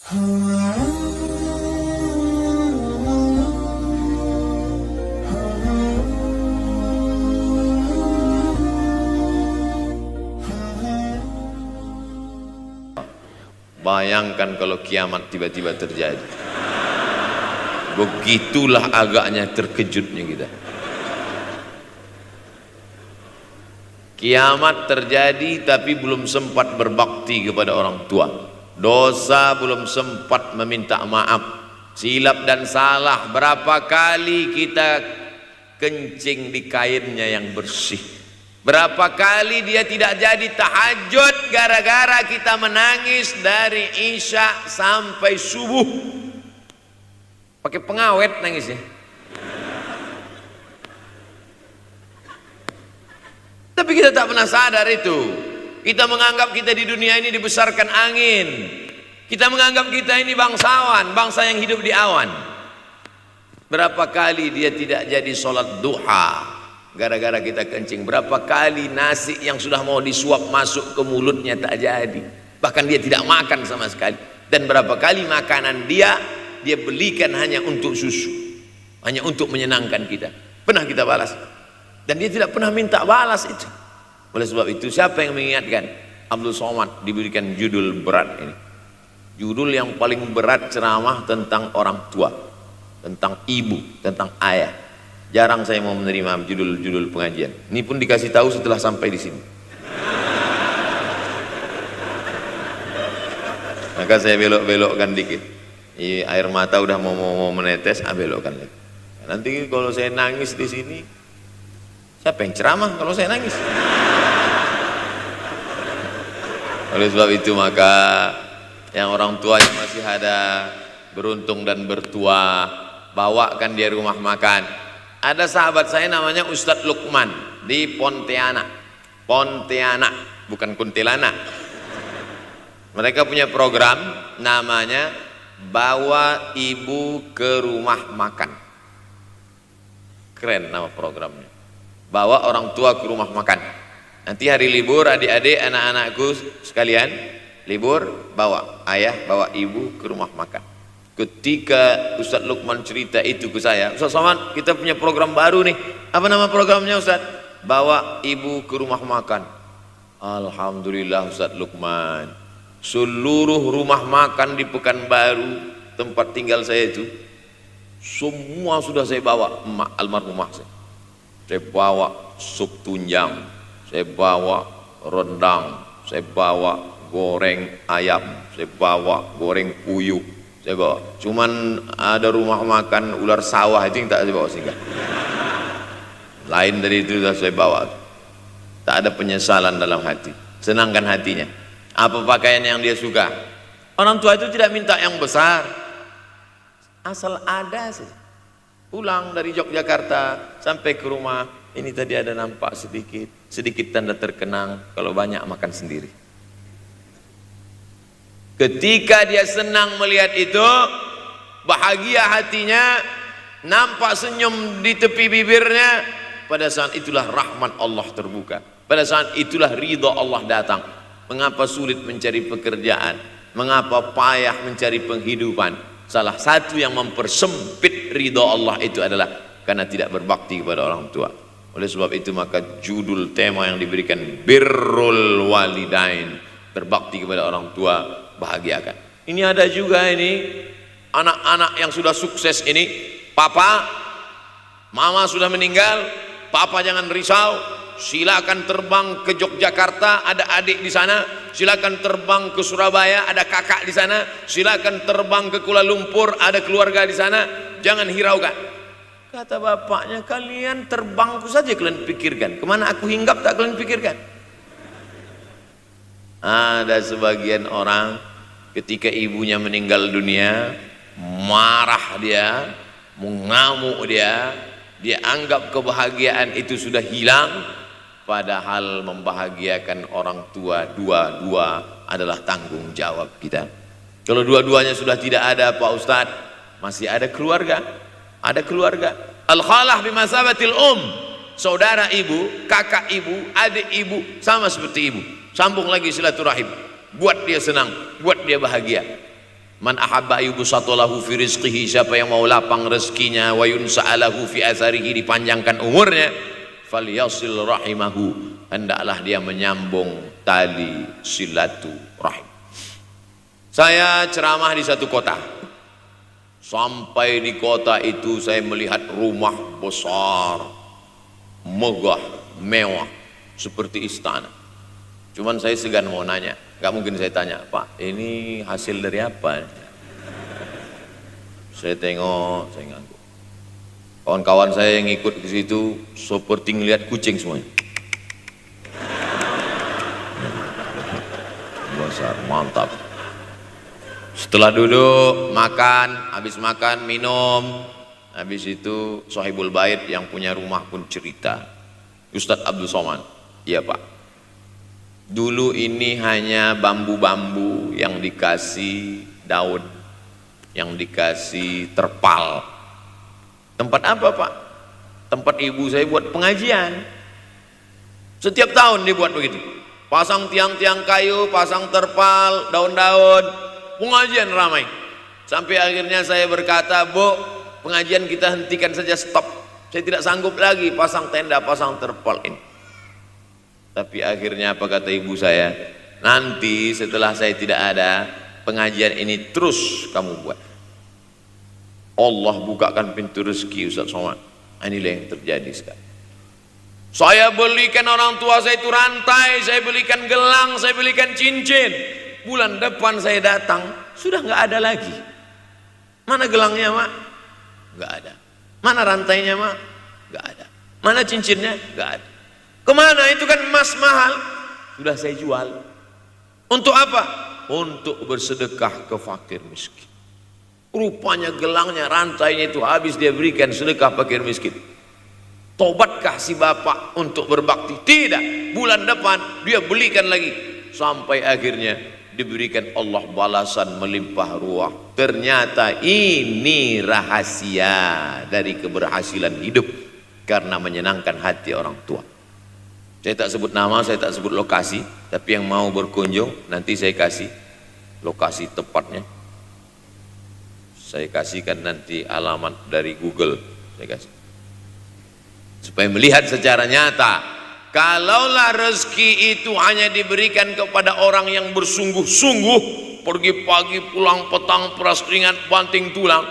Bayangkan kalau kiamat tiba-tiba terjadi. Begitulah agaknya terkejutnya kita. Kiamat terjadi tapi belum sempat berbakti kepada orang tua. Dosa belum sempat meminta maaf. Silap dan salah berapa kali kita kencing di kainnya yang bersih. Berapa kali dia tidak jadi tahajud gara-gara kita menangis dari Isya sampai subuh. Pakai pengawet nangisnya. Tapi kita tak pernah sadar itu. Kita menganggap kita di dunia ini dibesarkan angin. Kita menganggap kita ini bangsawan, bangsa yang hidup di awan. Berapa kali dia tidak jadi sholat duha gara-gara kita kencing. Berapa kali nasi yang sudah mau disuap masuk ke mulutnya tak jadi. Bahkan dia tidak makan sama sekali. Dan berapa kali makanan dia belikan hanya untuk susu, hanya untuk menyenangkan kita. Pernah kita balas. Dan dia tidak pernah minta balas itu. Oleh sebab itu siapa yang mengingatkan? Abdul Somad diberikan judul berat ini. Judul yang paling berat ceramah tentang orang tua, tentang ibu, tentang ayah. Jarang saya mau menerima judul-judul pengajian. Ini pun dikasih tahu setelah sampai di sini. Maka saya belok-belokkan dikit. Air mata udah mau menetes, belokkan lagi. Nanti kalau saya nangis di sini, siapa yang ceramah kalau saya nangis? Oleh sebab itu maka yang orang tua yang masih ada, beruntung dan bertuah, bawakan dia rumah makan. Ada sahabat saya namanya Ustadz Lukman di Pontianak, bukan Kuntilanak. Mereka punya program namanya Bawa Ibu ke Rumah Makan. Keren nama programnya. Bawa orang tua ke rumah makan. Nanti hari libur adik-adik anak-anakku sekalian libur, bawa ayah, bawa ibu ke rumah makan. Ketika Ustadz Lukman cerita itu ke saya, Ustadz Somad, kita punya program baru nih. Apa nama programnya Ustadz? Bawa ibu ke rumah makan. Alhamdulillah Ustadz Lukman, seluruh rumah makan di Pekanbaru tempat tinggal saya itu, semua sudah saya bawa almarhumah saya. Saya bawa sup tunjang, saya bawa rendang, saya bawa goreng ayam, saya bawa goreng puyuh, saya bawa. Cuman ada rumah makan ular sawah itu yang tak saya bawa singgah. Lain dari itu sudah saya bawa. Tak ada penyesalan dalam hati, senangkan hatinya. Apa pakaian yang dia suka? Orang tua itu tidak minta yang besar, asal ada saja. Pulang dari Yogyakarta sampai ke rumah, ini tadi ada nampak sedikit tanda terkenang. Kalau banyak makan sendiri. Ketika dia senang melihat itu, bahagia hatinya, nampak senyum di tepi bibirnya, pada saat itulah rahmat Allah terbuka. Pada saat itulah ridha Allah datang. Mengapa sulit mencari pekerjaan? Mengapa payah mencari penghidupan? Salah satu yang mempersempit ridha Allah itu adalah karena tidak berbakti kepada orang tua. Oleh sebab itu maka judul tema yang diberikan birrul walidain, berbakti kepada orang tua, bahagiakan. Ini ada juga ini anak-anak yang sudah sukses ini, papa, mama sudah meninggal, papa jangan risau, silakan terbang ke Yogyakarta, ada adik di sana, silakan terbang ke Surabaya, ada kakak di sana, silakan terbang ke Kuala Lumpur, ada keluarga di sana, jangan hiraukan. Kata bapaknya, kalian terbangku saja kalian pikirkan, kemana aku hinggap tak kalian pikirkan. Ada sebagian orang ketika ibunya meninggal dunia, marah dia, mengamuk dia anggap kebahagiaan itu sudah hilang, padahal membahagiakan orang tua dua-dua adalah tanggung jawab kita. Kalau dua-duanya sudah tidak ada Pak Ustadz, masih ada keluarga. Ada keluarga. Al-khalah bimasabatil saudara ibu, kakak ibu, adik ibu, sama seperti ibu. Sambung lagi silaturahim, buat dia senang, buat dia bahagia. Man ahabba yubsatalahu fi rizqihi, siapa yang mau lapang rezekinya, wa yunsa'alahu fi atharihi, dipanjangkan umurnya, falyasil rahimahu, hendaklah dia menyambung tali silaturahim. Saya ceramah di satu kota. Sampai di kota itu saya melihat rumah besar, megah, mewah, seperti istana. Cuman saya segan mau nanya, gak mungkin saya tanya, Pak, ini hasil dari apa? Saya tengok, saya ngangguk. Kawan-kawan saya yang ikut di situ seperti ngelihat kucing semuanya. Besar, mantap. Setelah duduk, makan, habis makan, minum, habis itu Sohibul Bait yang punya rumah pun cerita, Ustadz Abdul Somad, iya Pak, dulu ini hanya bambu-bambu yang dikasih daun, yang dikasih terpal. Tempat apa Pak? Tempat ibu saya buat pengajian. Setiap tahun dibuat begitu, pasang tiang-tiang kayu, pasang terpal, daun-daun, pengajian ramai. Sampai akhirnya saya berkata, Bu, pengajian kita hentikan saja, stop. Saya tidak sanggup lagi pasang tenda, pasang terpal ini. Tapi akhirnya apa kata ibu saya, nanti setelah saya tidak ada, pengajian ini terus kamu buat. Allah bukakan pintu rezeki Ustaz Somad. Inilah yang terjadi sekarang. Saya belikan orang tua saya itu rantai, saya belikan gelang, saya belikan cincin. Bulan depan saya datang, sudah nggak ada lagi. Mana gelangnya Mak? Nggak ada. Mana rantainya Mak? Nggak ada. Mana cincinnya? Nggak ada. Kemana? Itu kan emas mahal. Sudah saya jual. Untuk apa? Untuk bersedekah ke fakir miskin. Rupanya gelangnya, rantainya itu habis dia berikan sedekah fakir miskin. Tobatkah si bapak untuk berbakti? Tidak. Bulan depan dia belikan lagi. Sampai akhirnya diberikan Allah balasan melimpah ruah. Ternyata ini rahasia dari keberhasilan hidup, karena menyenangkan hati orang tua. Saya tak sebut nama, saya tak sebut lokasi, tapi yang mau berkunjung nanti saya kasih lokasi tepatnya. Saya kasihkan nanti alamat dari Google, saya kasih. Supaya melihat secara nyata, kalaulah rezeki itu hanya diberikan kepada orang yang bersungguh-sungguh, pergi pagi pulang petang, peras keringat, banting tulang,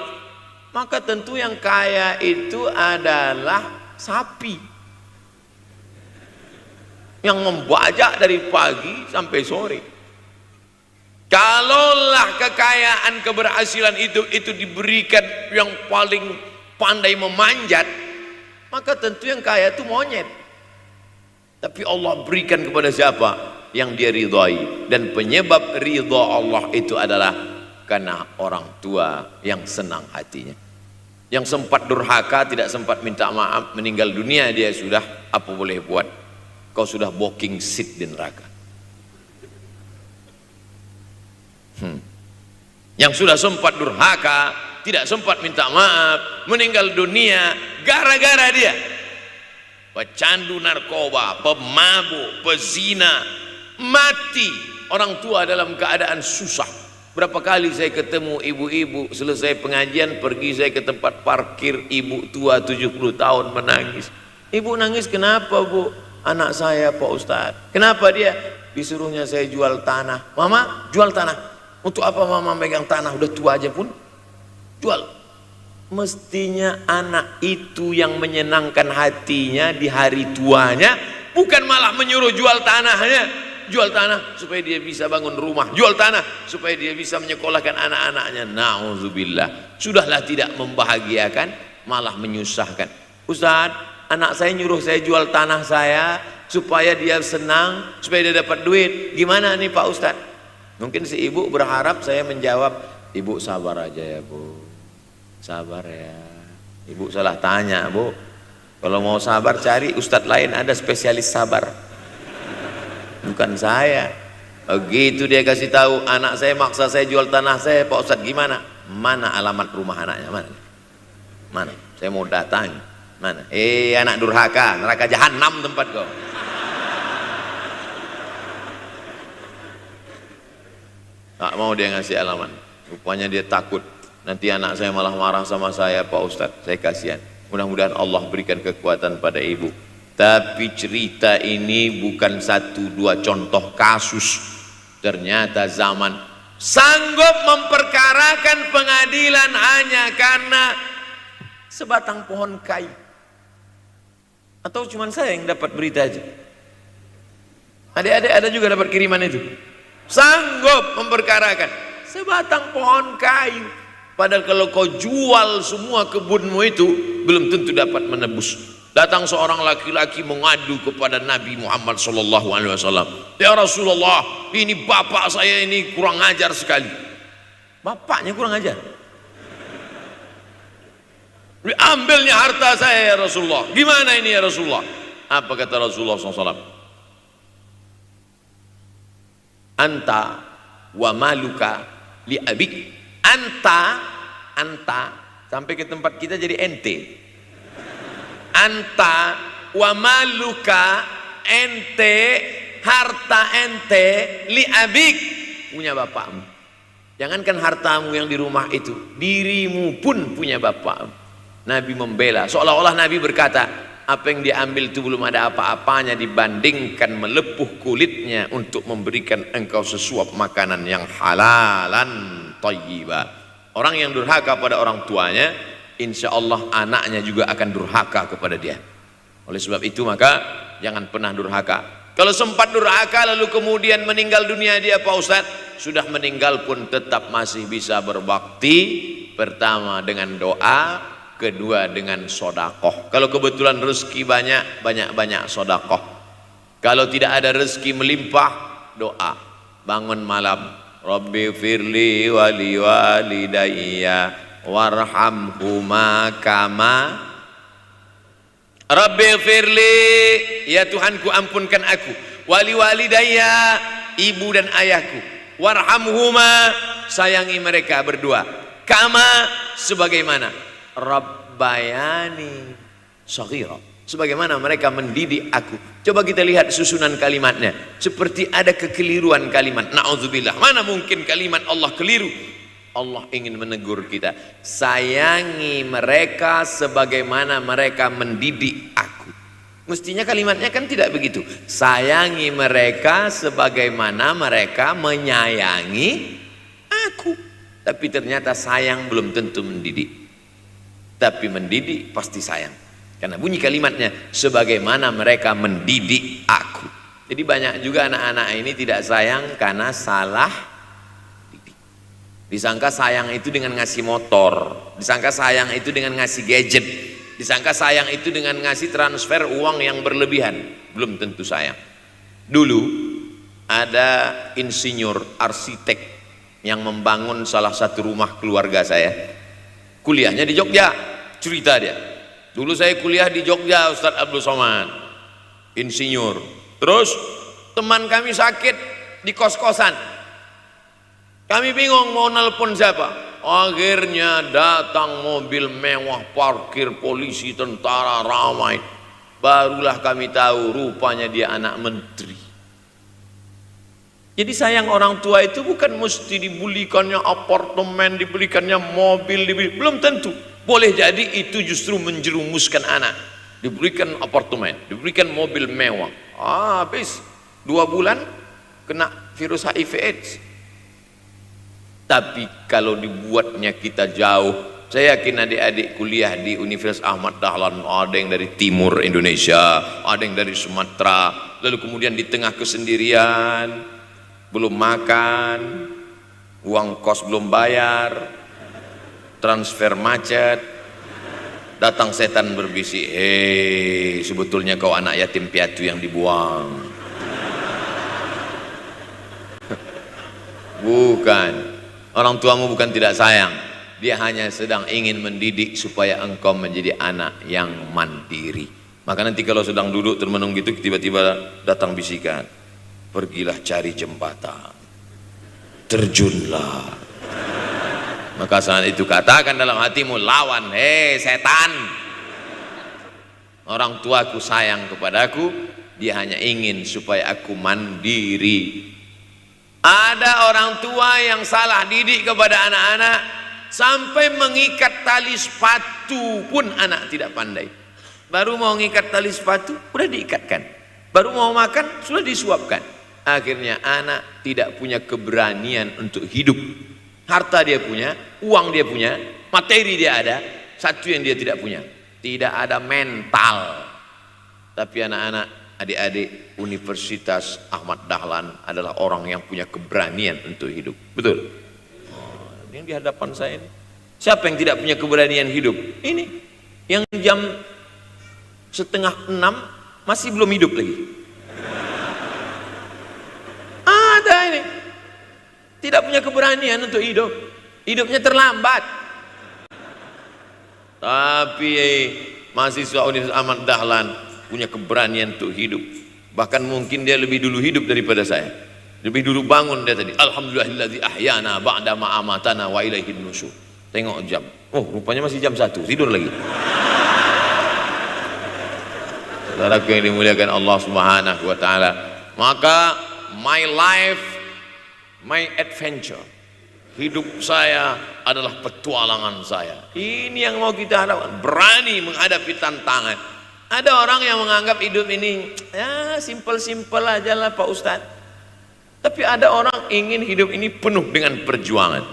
maka tentu yang kaya itu adalah sapi yang membajak dari pagi sampai sore. Kalaulah kekayaan, keberhasilan itu diberikan yang paling pandai memanjat, maka tentu yang kaya itu monyet. Tapi Allah berikan kepada siapa? Yang dia ridhai. Dan penyebab ridha Allah itu adalah karena orang tua yang senang hatinya. Yang sempat durhaka, tidak sempat minta maaf, meninggal dunia dia sudah, apa boleh buat? Kau sudah booking seat di neraka. Yang sudah sempat durhaka, tidak sempat minta maaf, meninggal dunia gara-gara dia pecandu narkoba, pemabuk, pezina, mati. Orang tua dalam keadaan susah. Berapa kali saya ketemu ibu-ibu selesai pengajian, pergi saya ke tempat parkir, ibu tua 70 tahun menangis. Ibu nangis kenapa Bu? Anak saya Pak Ustadz. Kenapa dia? Disuruhnya saya jual tanah. Mama jual tanah. Untuk apa mama megang tanah? Udah tua aja pun jual. Mestinya anak itu yang menyenangkan hatinya di hari tuanya, bukan malah menyuruh jual tanahnya. Jual tanah supaya dia bisa bangun rumah, jual tanah supaya dia bisa menyekolahkan anak-anaknya. Na'udzubillah. Sudahlah tidak membahagiakan, malah menyusahkan. Ustadz, anak saya nyuruh saya jual tanah saya supaya dia senang, supaya dia dapat duit. Gimana nih Pak Ustadz? Mungkin si ibu berharap saya menjawab, ibu sabar aja ya Bu, sabar ya. Ibu salah tanya Bu. Kalau mau sabar cari ustadz lain, ada spesialis sabar, bukan saya. Begitu dia kasih tahu, anak saya maksa saya jual tanah saya. Pak Ustadz gimana? Mana alamat rumah anaknya? Mana? Saya mau datang. Mana? Anak durhaka, neraka jahanam tempat kau. Tak mau dia ngasih alamat. Rupanya dia takut nanti anak saya malah marah sama saya, Pak Ustadz. Saya kasihan. Mudah-mudahan Allah berikan kekuatan pada ibu. Tapi cerita ini bukan satu dua contoh kasus. Ternyata zaman sanggup memperkarakan pengadilan hanya karena sebatang pohon kayu. Atau cuma saya yang dapat berita aja? Adik-adik ada juga dapat kiriman itu? Sanggup memperkarakan sebatang pohon kayu. Padahal kalau kau jual semua kebunmu itu, belum tentu dapat menebus. Datang seorang laki-laki mengadu kepada Nabi Muhammad SAW. Ya Rasulullah, ini bapak saya ini kurang ajar sekali. Bapaknya kurang ajar? Diambilnya harta saya ya Rasulullah. Gimana ini ya Rasulullah? Apa kata Rasulullah SAW? Anta wa maluka li abik. Anta sampai ke tempat kita jadi ente. Anta wa maluka, ente, harta ente, li abik, punya bapakmu. Jangankan hartamu yang di rumah itu, dirimu pun punya bapakmu. Nabi membela, seolah-olah Nabi berkata, apa yang diambil itu belum ada apa-apanya dibandingkan melepuh kulitnya untuk memberikan engkau sesuap makanan yang halalan thayyibah. Orang yang durhaka pada orang tuanya, insya Allah anaknya juga akan durhaka kepada dia. Oleh sebab itu maka jangan pernah durhaka. Kalau sempat durhaka lalu kemudian meninggal dunia dia, Pak Ustadz, sudah meninggal pun tetap masih bisa berbakti. Pertama dengan doa, kedua dengan sodakoh. Kalau kebetulan rezeki banyak sodakoh. Kalau tidak ada rezeki melimpah, doa. Bangun malam, Rabbi firli wali walidayya warhamhuma kama Rabbi firli, ya Tuhanku ampunkan aku, wali walidayya, ibu dan ayahku, warhamhuma, sayangi mereka berdua, kama, sebagaimana Rabbayani shaghira, sebagaimana mereka mendidik aku. Coba kita lihat susunan kalimatnya, seperti ada kekeliruan kalimat. Na'udzubillah, mana mungkin kalimat Allah keliru. Allah ingin menegur kita, sayangi mereka sebagaimana mereka mendidik aku. Mestinya kalimatnya kan tidak begitu, sayangi mereka sebagaimana mereka menyayangi aku. Tapi ternyata sayang belum tentu mendidik, tapi mendidik pasti sayang. Karena bunyi kalimatnya, sebagaimana mereka mendidik aku. Jadi banyak juga anak-anak ini tidak sayang karena salah didik. Disangka sayang itu dengan ngasih motor, disangka sayang itu dengan ngasih gadget, disangka sayang itu dengan ngasih transfer uang yang berlebihan. Belum tentu sayang. Dulu ada insinyur arsitek yang membangun salah satu rumah keluarga saya. Kuliahnya di Jogja, cerita dia. Dulu saya kuliah di Jogja, Ustadz Abdul Somad, insinyur. Terus teman kami sakit di kos-kosan. Kami bingung mau nelpon siapa. Akhirnya datang mobil mewah, parkir polisi, tentara, ramai. Barulah kami tahu rupanya dia anak menteri. Jadi sayang orang tua itu bukan mesti dibelikannya apartemen, dibelikannya mobil, belum tentu. Boleh jadi itu justru menjerumuskan anak. Diberikan apartemen, diberikan mobil mewah, habis 2 bulan kena virus HIV AIDS. Tapi kalau dibuatnya kita jauh, saya yakin adik-adik kuliah di Universitas Ahmad Dahlan, ada yang dari timur Indonesia, ada yang dari Sumatera, lalu kemudian di tengah kesendirian, belum makan, uang kos belum bayar, transfer macet, datang setan berbisik, hei sebetulnya kau anak yatim piatu yang dibuang. Bukan, orang tuamu bukan tidak sayang, dia hanya sedang ingin mendidik supaya engkau menjadi anak yang mandiri. Maka nanti kalau sedang duduk termenung gitu, tiba-tiba datang bisikan, pergilah cari jembatan, terjunlah. Maka saat itu katakan dalam hatimu, lawan, hei setan. Orang tuaku sayang kepadaku, dia hanya ingin supaya aku mandiri. Ada orang tua yang salah didik kepada anak-anak, sampai mengikat tali sepatu pun anak tidak pandai. Baru mau ngikat tali sepatu sudah diikatkan, baru mau makan sudah disuapkan. Akhirnya anak tidak punya keberanian untuk hidup. Harta dia punya, uang dia punya, materi dia ada, satu yang dia tidak punya, tidak ada mental. Tapi anak-anak, adik-adik Universitas Ahmad Dahlan adalah orang yang punya keberanian untuk hidup. Betul? Yang di hadapan saya ini, siapa yang tidak punya keberanian hidup? Ini yang jam 5:30 masih belum hidup lagi. Ada ini tidak punya keberanian untuk hidup, hidupnya terlambat. Tapi mahasiswa Universitas Ahmad Dahlan punya keberanian untuk hidup. Bahkan mungkin dia lebih dulu hidup daripada saya. Lebih dulu bangun dia tadi. Alhamdulillahillazi ahyana ba'da ma amatana wa ilaihin nusyur. Tengok jam. Oh, rupanya masih jam 1. Tidur lagi. Saudaraku yang dimuliakan Allah Subhanahu wa taala. Maka my life, my adventure. Hidup saya adalah petualangan saya. Ini yang mau kita harapkan. Berani menghadapi tantangan. Ada orang yang menganggap hidup ini ya simpel-simpel aja lah Pak Ustadz. Tapi ada orang ingin hidup ini penuh dengan perjuangan.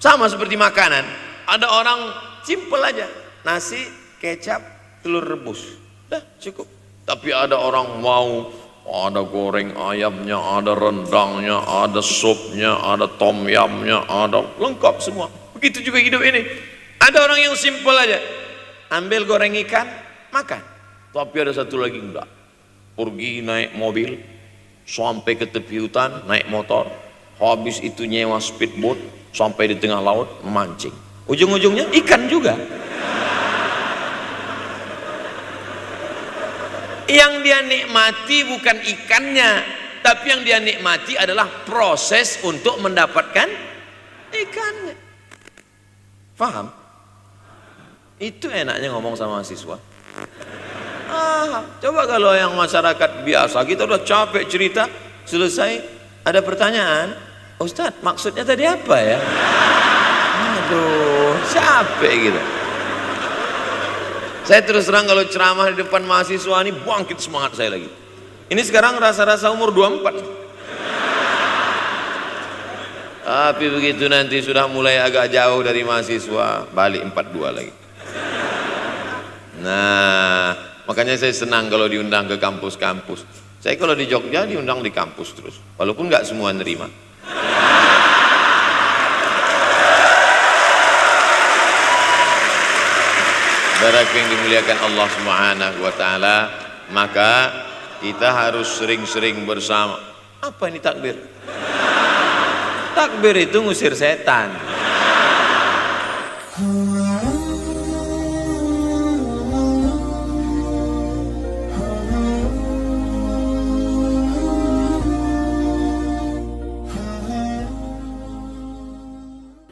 Sama seperti makanan. Ada orang simpel aja, nasi, kecap, telur rebus, dah cukup. Tapi ada orang mau ada goreng ayamnya, ada rendangnya, ada supnya, ada tom yamnya, ada lengkap semua. Begitu juga hidup ini. Ada orang yang simpel aja, ambil goreng ikan, makan. Tapi ada satu lagi enggak, pergi naik mobil sampai ke tepi hutan, naik motor, habis itu nyewa speedboat sampai di tengah laut memancing, ujung-ujungnya ikan juga. Yang dia nikmati bukan ikannya, tapi yang dia nikmati adalah proses untuk mendapatkan ikannya. Paham? Itu enaknya ngomong sama mahasiswa. Coba kalau yang masyarakat biasa, kita udah capek cerita, selesai ada pertanyaan, Ustadz maksudnya tadi apa ya? Aduh, capek gitu. Saya terus terang kalau ceramah di depan mahasiswa ini bangkit semangat saya lagi. Ini sekarang rasa-rasa umur 24. Tapi begitu nanti sudah mulai agak jauh dari mahasiswa, balik 42 lagi. Nah, makanya saya senang kalau diundang ke kampus-kampus. Saya kalau di Jogja diundang di kampus terus, walaupun nggak semua nerima. Saudaraku yang dimuliakan Allah Subhanahu wa taala, maka kita harus sering-sering bersama. Apa ini takbir? Takbir itu ngusir setan.